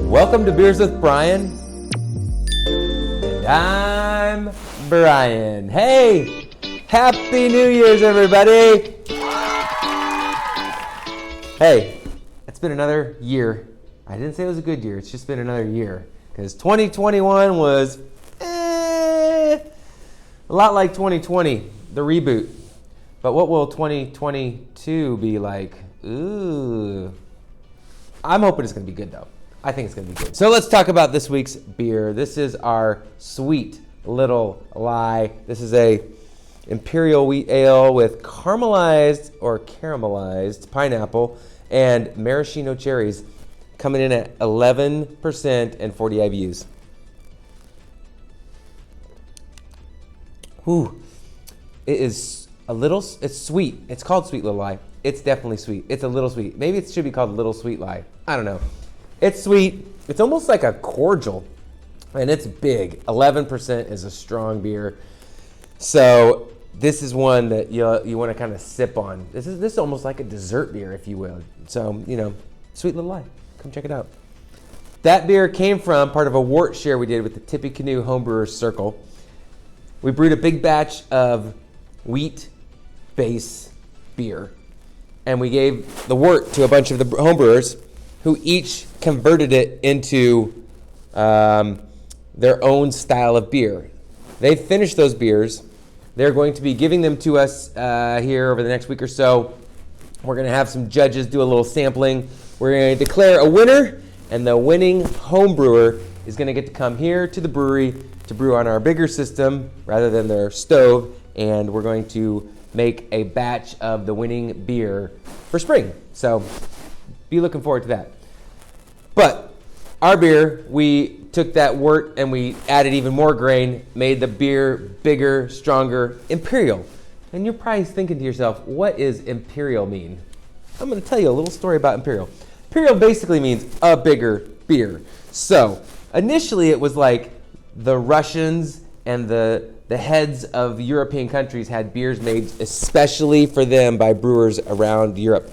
Welcome to Beers with Brian. And I'm Brian. Hey, Happy New Year's, everybody. Hey, it's been another year. I didn't say it was a good year. It's just been another year. Because 2021 was a lot like 2020, the reboot. But what will 2022 be like? Ooh. I'm hoping it's going to be good, though. I think it's going to be good. So let's talk about this week's beer. This is our Sweet Little Lie. This is a imperial wheat ale with caramelized pineapple and maraschino cherries, coming in at 11% and 40 IBUs. Ooh, it's sweet. It's called Sweet Little Lie. It's definitely sweet. It's a little sweet. Maybe it should be called Little Sweet Lie. I don't know. It's sweet. It's almost like a cordial, and it's big. 11% is a strong beer. So this is one that you want to kind of sip on. This is almost like a dessert beer, if you will. So, Sweet Little Lie. Come check it out. That beer came from part of a wort share we did with the Tippecanoe Homebrewers Circle. We brewed a big batch of wheat base beer, and we gave the wort to a bunch of the homebrewers who each converted it into their own style of beer. They finished those beers. They're going to be giving them to us here over the next week or so. We're going to have some judges do a little sampling. We're going to declare a winner, and the winning homebrewer is going to get to come here to the brewery to brew on our bigger system rather than their stove, and we're going to make a batch of the winning beer for spring. So be looking forward to that. But our beer, we took that wort and we added even more grain, made the beer bigger, stronger, imperial. And you're probably thinking to yourself, what does imperial mean? I'm going to tell you a little story about imperial. Imperial basically means a bigger beer. So initially it was like the Russians and the heads of European countries had beers made especially for them by brewers around Europe.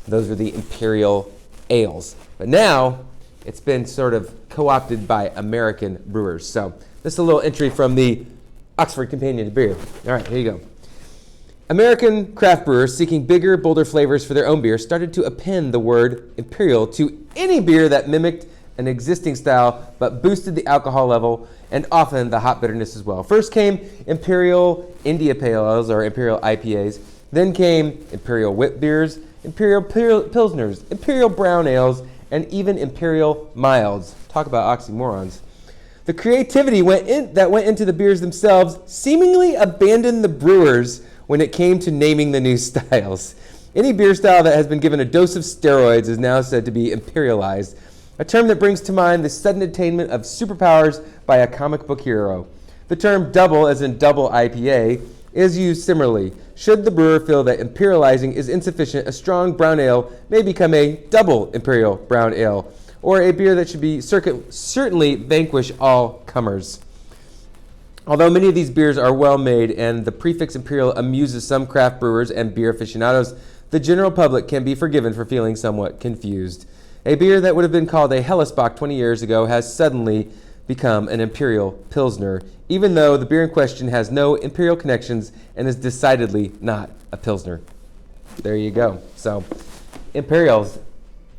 Those were the imperial ales. But now it's been sort of co-opted by American brewers. So this is a little entry from the Oxford Companion to Beer. All right, here you go. American craft brewers seeking bigger, bolder flavors for their own beer started to append the word imperial to any beer that mimicked an existing style but boosted the alcohol level and often the hop bitterness as well. First came Imperial India Pale Ales, or Imperial IPAs. Then came Imperial Wit Beers, Imperial Pilsners, Imperial Brown Ales, and even Imperial Milds. Talk about oxymorons. The creativity that went into the beers themselves seemingly abandoned the brewers when it came to naming the new styles. Any beer style that has been given a dose of steroids is now said to be imperialized, a term that brings to mind the sudden attainment of superpowers by a comic book hero. The term double, as in double IPA, is used similarly. Should the brewer feel that imperializing is insufficient, a strong brown ale may become a double imperial brown ale, or a beer that should be certainly vanquish all comers. Although many of these beers are well made and the prefix imperial amuses some craft brewers and beer aficionados, the general public can be forgiven for feeling somewhat confused. A beer that would have been called a Hellesbock 20 years ago has suddenly become an Imperial Pilsner, even though the beer in question has no imperial connections and is decidedly not a Pilsner. There you go. So, Imperials,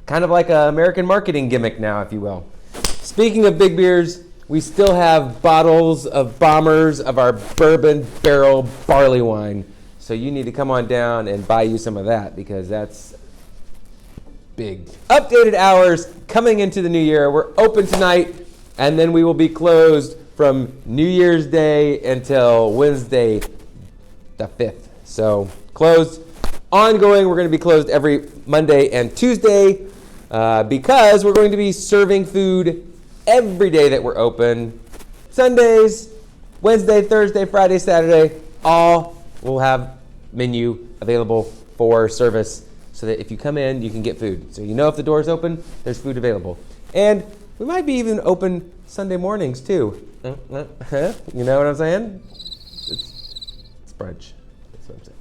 kind of like an American marketing gimmick now, if you will. Speaking of big beers, we still have bottles of bombers of our bourbon barrel barley wine. So you need to come on down and buy you some of that, because that's big. Updated hours coming into the new year. We're open tonight, and then we will be closed from New Year's Day until Wednesday the 5th. So closed. Ongoing, we're going to be closed every Monday and Tuesday because we're going to be serving food every day that we're open. Sundays, Wednesday, Thursday, Friday, Saturday, all will have menu available for service, so that if you come in, you can get food. So you know if the door's open, there's food available. And we might be even open Sunday mornings too. You know what I'm saying? It's brunch. That's what I'm saying.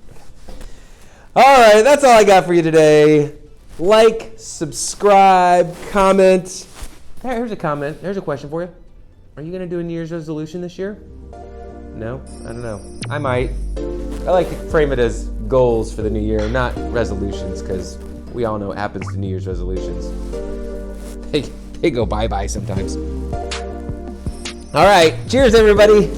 All right, that's all I got for you today. Like, subscribe, comment, Here's a comment. Here's a question for you. Are you going to do a New Year's resolution this year? No? I don't know. I might. I like to frame it as goals for the new year, not resolutions, because we all know what happens to New Year's resolutions. They go bye-bye sometimes. All right. Cheers, everybody.